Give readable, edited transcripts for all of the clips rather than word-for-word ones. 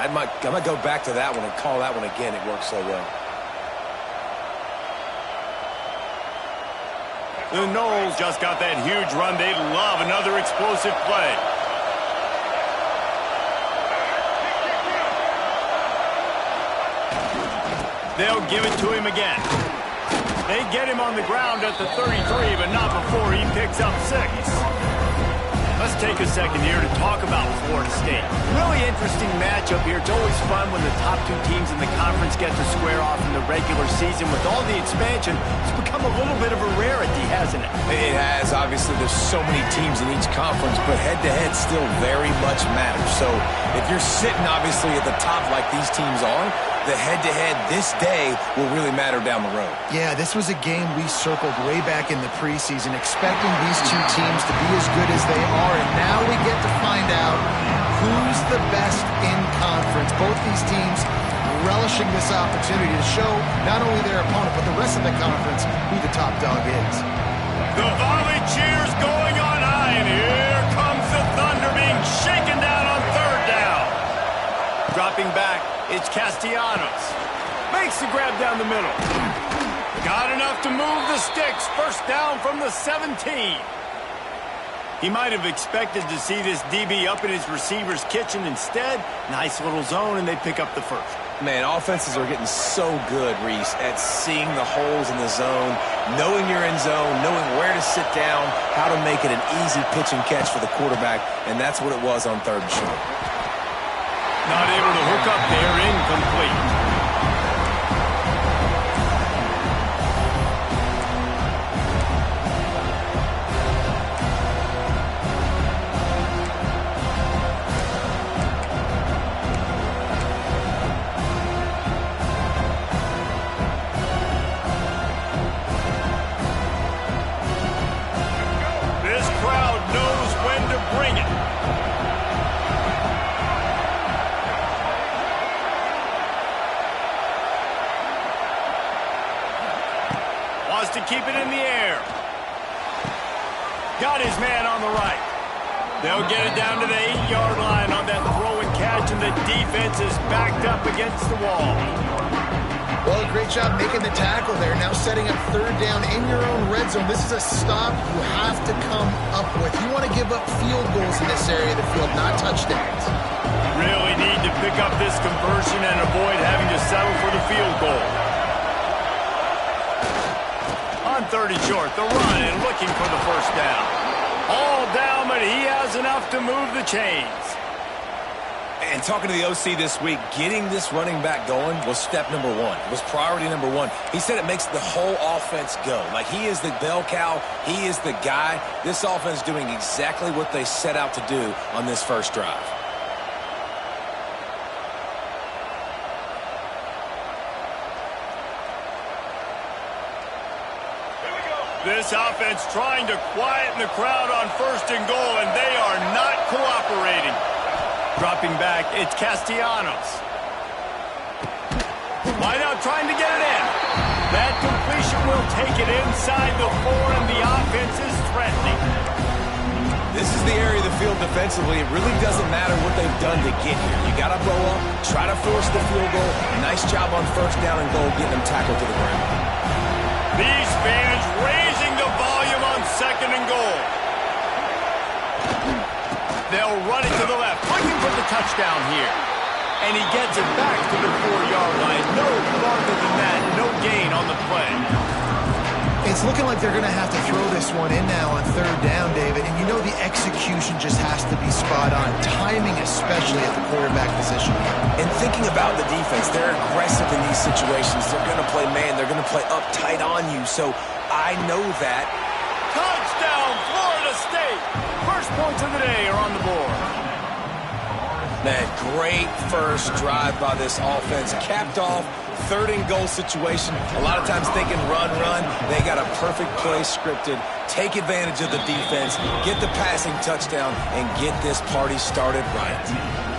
I might go back to that one and call that one again. It worked so well. The Knowles just got that huge run. They love another explosive play. They'll give it to him again. They get him on the ground at the 33, but not before he picks up 6. Let's take a second here to talk about Florida State. Really interesting matchup here. It's always fun when the top 2 teams in the conference get to square off in the regular season. With all the expansion, it's become a little bit of a rarity, hasn't it? It has. Obviously, there's so many teams in each conference, but head-to-head still very much matters. So if you're sitting, obviously, at the top like these teams are, the head-to-head this day will really matter down the road. Yeah, this was a game we circled way back in the preseason, expecting these 2 teams to be as good as they are, and now we get to find out who's the best in conference. Both these teams relishing this opportunity to show not only their opponent, but the rest of the conference who the top dog is. The volley cheers going on high, and here comes the Thunder being shaken down on 3rd down. Dropping back. It's Castellanos. Makes the grab down the middle. Got enough to move the sticks. 1st down from the 17. He might have expected to see this DB up in his receiver's kitchen. Instead, nice little zone, and they pick up the 1st. Man, offenses are getting so good, Reese, at seeing the holes in the zone, knowing you're in zone, knowing where to sit down, how to make it an easy pitch and catch for the quarterback, and that's what it was on 3rd and short. Not able to hook up there, incomplete. This crowd knows when to bring it. To keep it in the air. Got his man on the right. They'll get it down to the 8-yard line on that throw and catch, and the defense is backed up against the wall. Well, great job making the tackle there. Now setting up 3rd down in your own red zone. This is a stop you have to come up with. You want to give up field goals in this area of the field, not touchdowns. Really need to pick up this conversion and avoid having to settle for the field goal. On 30 short, the run and looking for the 1st down. All down, but he has enough to move the chains. And talking to the OC this week, getting this running back going was step number 1. It was priority number 1. He said it makes the whole offense go. Like, he is the bell cow. He is the guy. This offense doing exactly what they set out to do on this 1st drive. This offense trying to quieten the crowd on 1st and goal, and they are not cooperating. Dropping back, it's Castellanos. Wide out trying to get it in. That completion will take it inside the 4, and the offense is threatening. This is the area of the field defensively. It really doesn't matter what they've done to get here. You got to blow up, try to force the field goal. Nice job on 1st down and goal, getting them tackled to the ground. These fans raising the volume on 2nd and goal. They'll run it to the left, looking for the touchdown here. And he gets it back to the 4-yard line. No farther than that, no gain on the play. It's looking like they're going to have to throw this one in now on 3rd down, David. And you know the execution just has to be spot on. Timing, especially at the quarterback position. And thinking about the defense, they're aggressive in these situations. They're going to play man. They're going to play up tight on you. So I know that. Touchdown, Florida State. 1st points of the day are on the board. Man, great 1st drive by this offense. Capped off. 3rd and goal situation. A lot of times thinking run. They got a perfect play scripted. Take advantage of the defense. Get the passing touchdown and get this party started right.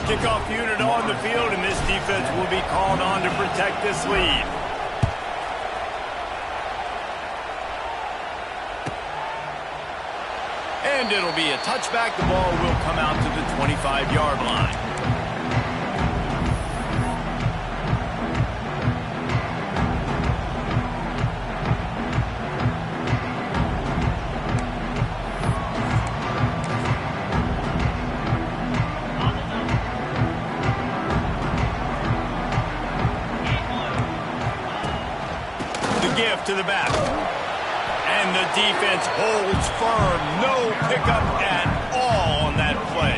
Kickoff unit on the field, and this defense will be called on to protect this lead. And it'll be a touchback. The ball will come out to the 25-yard line. give to the back. And the defense holds firm. No pickup at all on that play.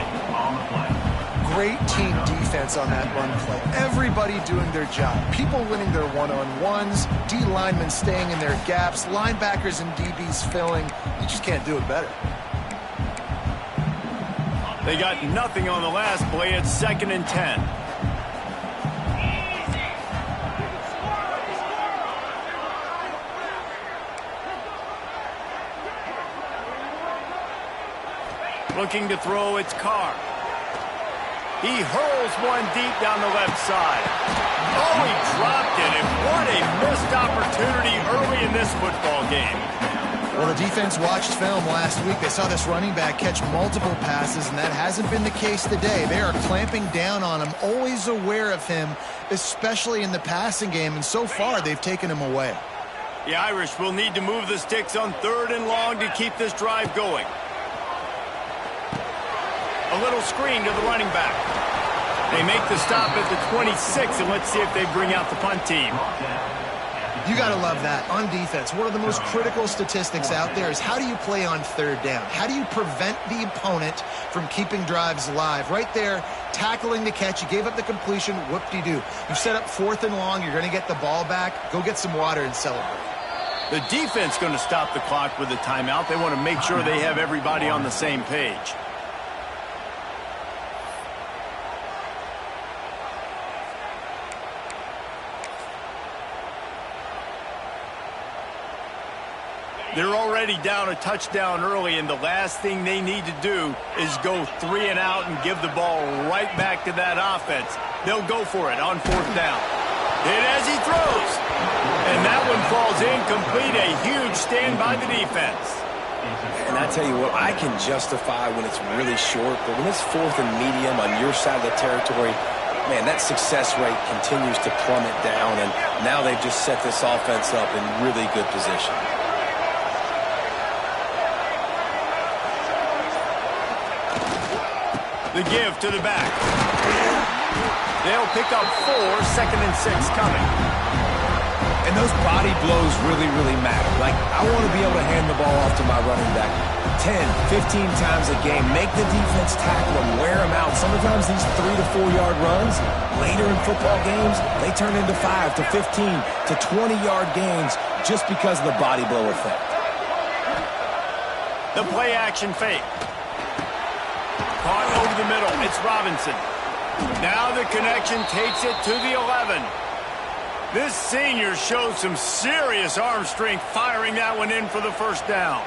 Great team defense on that run play. Everybody doing their job. People winning their one-on-ones, D linemen staying in their gaps, linebackers and DBs filling. You just can't do it better. They got nothing on the last play. It's 2nd and 10. Looking to throw, it's Carr. He hurls one deep down the left side. Oh, he dropped it, and what a missed opportunity early in this football game. Well, the defense watched film last week. They saw this running back catch multiple passes, and that hasn't been the case today. They are clamping down on him, always aware of him, especially in the passing game, and so far they've taken him away. The Irish will need to move the sticks on 3rd and long to keep this drive going. A little screen to the running back. They make the stop at the 26, and let's see if they bring out the punt team. You got to love that. On defense, one of the most critical statistics out there is how do you play on 3rd down? How do you prevent the opponent from keeping drives alive? Right there, tackling the catch. You gave up the completion. Whoop-de-doo. You set up 4th and long. You're going to get the ball back. Go get some water and celebrate. The defense going to stop the clock with a timeout. They want to make sure they have everybody on the same page. They're already down a touchdown early, and the last thing they need to do is go 3 and out and give the ball right back to that offense. They'll go for it on 4th down. Hit as he throws. And that one falls incomplete. A huge stand by the defense. And I tell you what, I can justify when it's really short, but when it's 4th and medium on your side of the territory, man, that success rate continues to plummet down, and now they've just set this offense up in really good position. The give to the back. They'll pick up 4, 2nd and 6 coming. And those body blows really, really matter. Like, I want to be able to hand the ball off to my running back 10, 15 times a game. Make the defense tackle them, wear them out. Sometimes these 3 to 4 yard runs, later in football games, they turn into 5 to 15 to 20 yard gains just because of the body blow effect. The play action fake. Caught over the middle. It's Robinson. Now the connection takes it to the 11. This senior shows some serious arm strength firing that one in for the 1st down.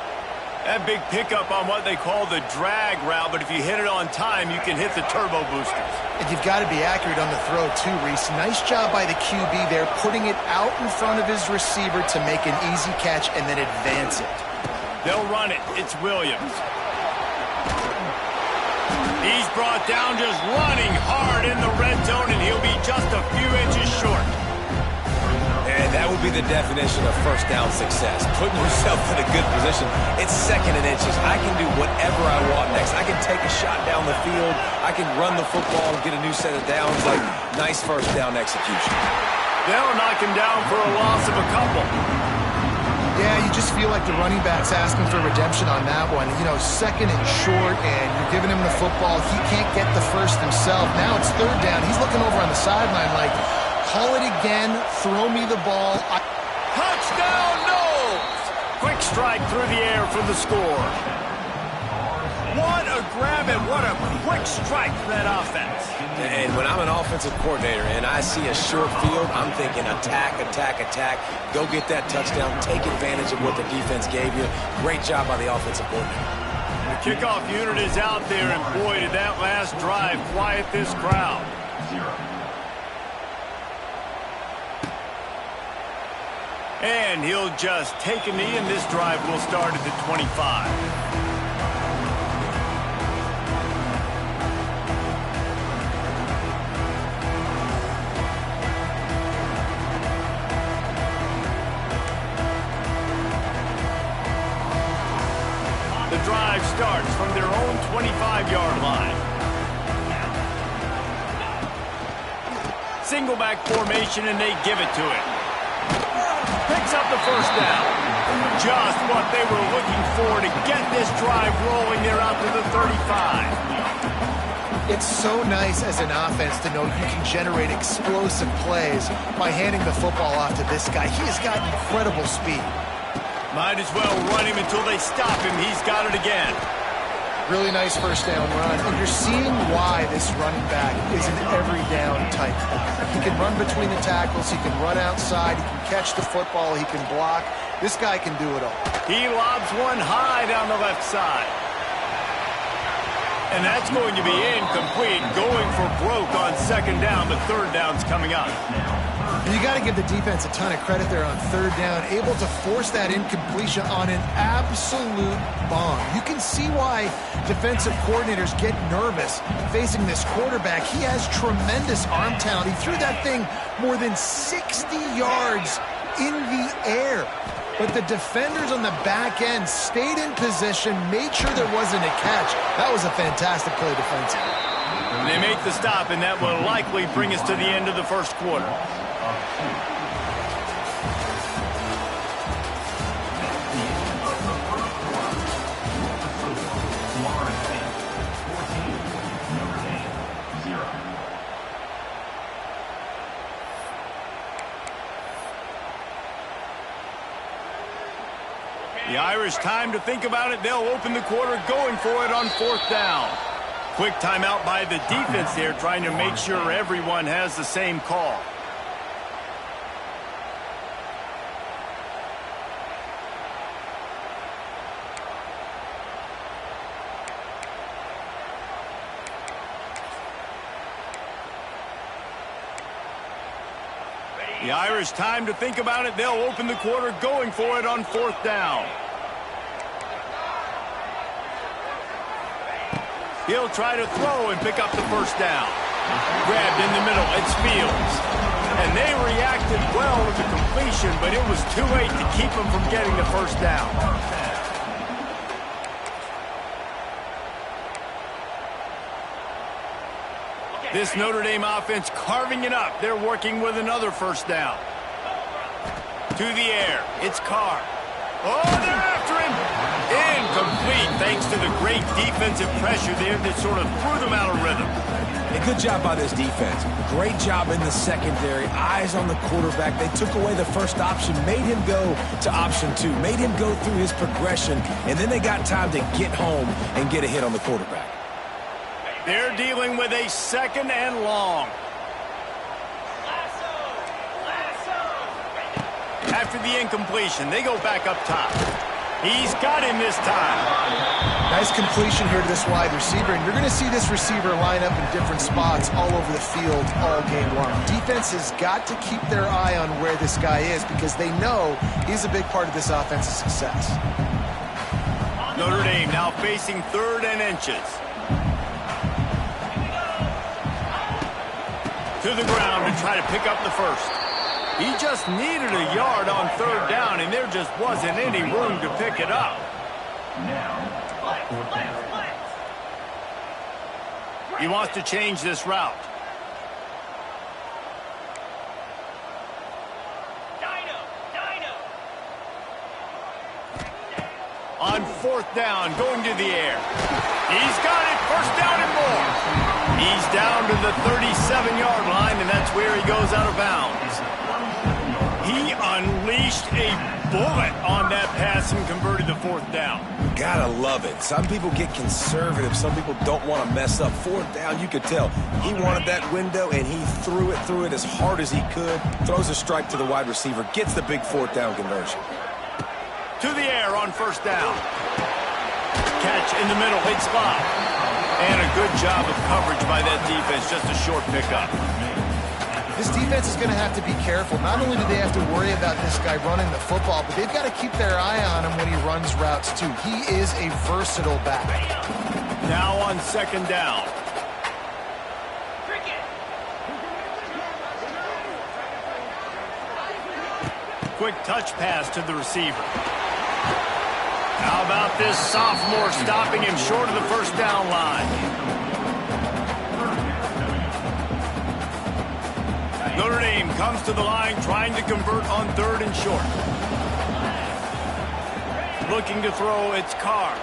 That big pickup on what they call the drag route, but if you hit it on time, you can hit the turbo boosters. And you've got to be accurate on the throw too, Reese. Nice job by the QB there, putting it out in front of his receiver to make an easy catch and then advance it. They'll run it. It's Williams. He's brought down just running hard in the red zone, and he'll be just a few inches short. And that would be the definition of 1st down success. Putting yourself in a good position. It's 2nd and inches. I can do whatever I want next. I can take a shot down the field. I can run the football and get a new set of downs. Like, nice 1st down execution. They'll knock him down for a loss of a couple. Yeah, you just feel like the running back's asking for redemption on that one. You know, 2nd and short, and you're giving him the football. He can't get the 1st himself. Now it's 3rd down. He's looking over on the sideline like, call it again, throw me the ball. Touchdown, Knowles! Quick strike through the air for the score. What a grab and what a quick strike for that offense. And when I'm an offensive coordinator and I see a short field, I'm thinking attack, attack, attack. Go get that touchdown. Take advantage of what the defense gave you. Great job by the offensive coordinator. The kickoff unit is out there, and boy, did that last drive quiet this crowd. And he'll just take a knee, and this drive will start at the 25. The drive starts from their own 25-yard line. Single back formation, and they give it to him. Picks picks up the first down. Just what they were looking for to get this drive rolling there out to the 35. It's so nice as an offense to know you can generate explosive plays by handing the football off to this guy. He has got incredible speed. Might as well run him until they stop him. He's got it again. Really nice first down run. And you're seeing why this running back is an every down type. He can run between the tackles. He can run outside. He can catch the football. He can block. This guy can do it all. He lobs one high down the left side. And that's going to be incomplete, going for broke on second down, but third down's coming up. You got to give the defense a ton of credit there on third down, able to force that incompletion on an absolute bomb. You can see why defensive coordinators get nervous facing this quarterback. He has tremendous arm talent. He threw that thing more than 60 yards in the air. But the defenders on the back end stayed in position, made sure there wasn't a catch. That was a fantastic play defensively. They make the stop, and that will likely bring us to the end of the first quarter. The Irish, time to think about it. They'll open the quarter going for it on fourth down. Quick timeout by the defense there, trying to make sure everyone has the same call. The Irish, time to think about it. They'll open the quarter going for it on fourth down. He'll try to throw and pick up the first down. Grabbed in the middle. It's Fields. And they reacted well with the completion, but it was too late to keep them from getting the first down. This Notre Dame offense carving it up. They're working with another first down. To the air. It's Carr. Oh, they're after him. Incomplete thanks to the great defensive pressure there that sort of threw them out of rhythm. A good job by this defense. Great job in the secondary. Eyes on the quarterback. They took away the first option, made him go to option 2, made him go through his progression, and then they got time to get home and get a hit on the quarterback. They're dealing with a second and long. After the incompletion, they go back up top. He's got him this time. Nice completion here to this wide receiver, and you're going to see this receiver line up in different spots all over the field all game long. Defense has got to keep their eye on where this guy is because they know he's a big part of this offense's success. Notre Dame now facing third and inches. To the ground to try to pick up the first. He just needed a yard on third down, and there just wasn't any room to pick it up. He wants to change this route. On fourth down, going to the air. He's got it, first down and more. He's down to the 37-yard line, and that's where he goes out of bounds. He unleashed a bullet on that pass and converted the fourth down. Gotta love it. Some people get conservative. Some people don't want to mess up. Fourth down, you could tell. He wanted that window, and he threw it as hard as he could. Throws a strike to the wide receiver. Gets the big fourth down conversion. To the air on first down. Catch in the middle. It's Bob. And a good job of coverage by that defense. Just a short pickup. This defense is going to have to be careful. Not only do they have to worry about this guy running the football, but they've got to keep their eye on him when he runs routes too. He is a versatile back. Now on second down. Quick touch pass to the receiver. How about this sophomore stopping him short of the first down line? Notre Dame comes to the line trying to convert on third and short. looking to throw. It's Carr.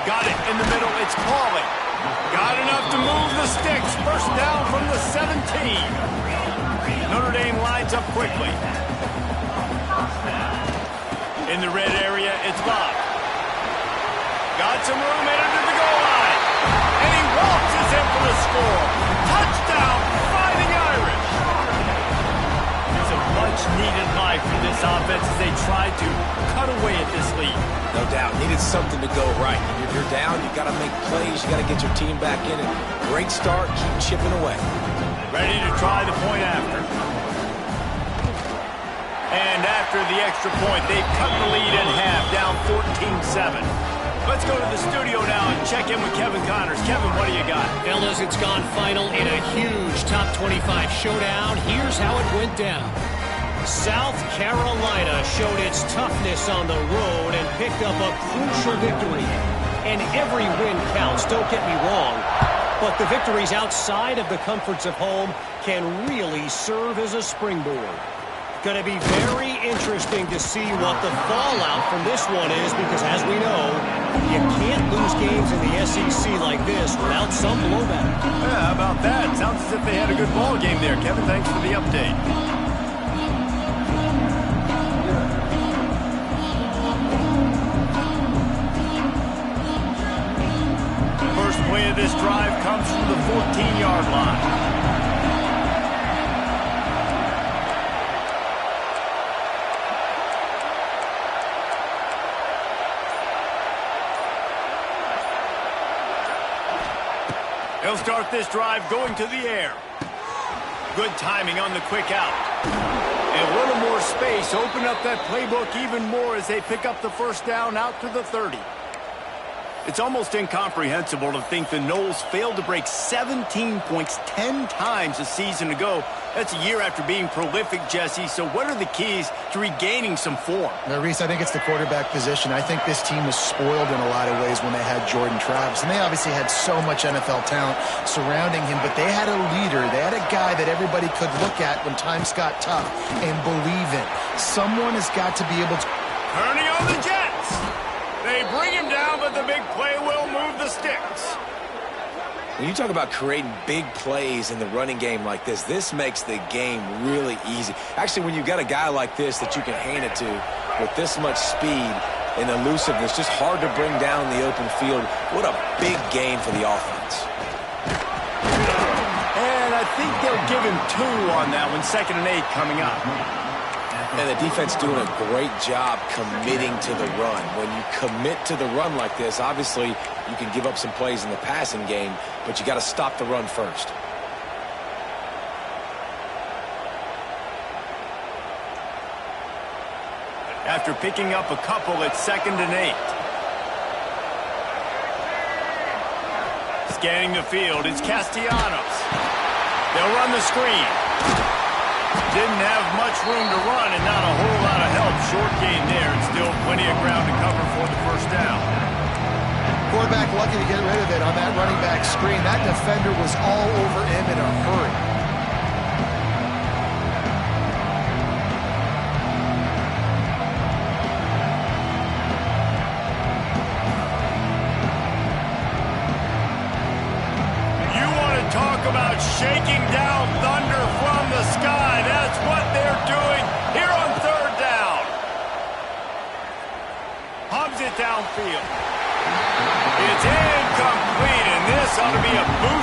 Got it in the middle. It's Pauly. Got enough to move the sticks. First down from the 17. Notre Dame lines up quickly. In the red area, it's Bob. Got some room in under the goal line. And he waltzes in for the score. Touchdown, Fighting Irish. It's a much-needed life for this offense as they try to cut away at this lead. No doubt. Needed something to go right. If you're down, you got to make plays. You got to get your team back in it. Great start. Keep chipping away. Ready to try the point after. And after the extra point, they've cut the lead in half, down 14-7. Let's go to the studio now and check in with Kevin Connors. Kevin, what do you got? Fellas, it's gone final in a huge top 25 showdown. Here's how it went down. South Carolina showed its toughness on the road and picked up a crucial victory. And every win counts, don't get me wrong. But the victories outside of the comforts of home can really serve as a springboard. Going to be very interesting to see what the fallout from this one is because, as we know, you can't lose games in the SEC like this without some blowback. Yeah, how about that? Sounds as if they had a good ball game there. Kevin, thanks for the update. First play of this drive comes from the 14-yard line. They'll start this drive going to the air. Good timing on the quick out. And a little more space. Open up that playbook even more as they pick up the first down out to the 30. It's almost incomprehensible to think the Noles failed to break 17 points 10 times a season ago. That's a year after being prolific, Jesse. So what are the keys to regaining some form? Now, Reese, I think it's the quarterback position. I think this team was spoiled in a lot of ways when they had Jordan Travis. And they obviously had so much NFL talent surrounding him, but they had a leader. They had a guy that everybody could look at when times got tough and believe in. Someone has got to be able to... Turning on the Jets. They bring him down, but the big play will move the sticks. When you talk about creating big plays in the running game like this makes the game really easy. Actually, when you've got a guy like this that you can hand it to with this much speed and elusiveness, just hard to bring down the open field. What a big game for the offense. And I think they'll give him 2 on that one, 2nd and 8 coming up. And the defense doing a great job committing to the run. When you commit to the run like this, obviously you can give up some plays in the passing game, but you got to stop the run first. After picking up a couple, it's 2nd and 8. Scanning the field, it's Castellanos. They'll run the screen. Didn't have much room to run and not a whole lot of help. Short gain there and still plenty of ground to cover for the first down. Quarterback lucky to get rid of it on that running back screen. That defender was all over him in a hurry. You want to talk about shaking down thunder from the sky. That's what they're doing here on 3rd down. Hubs it downfield. It's incomplete, and this ought to be a boost.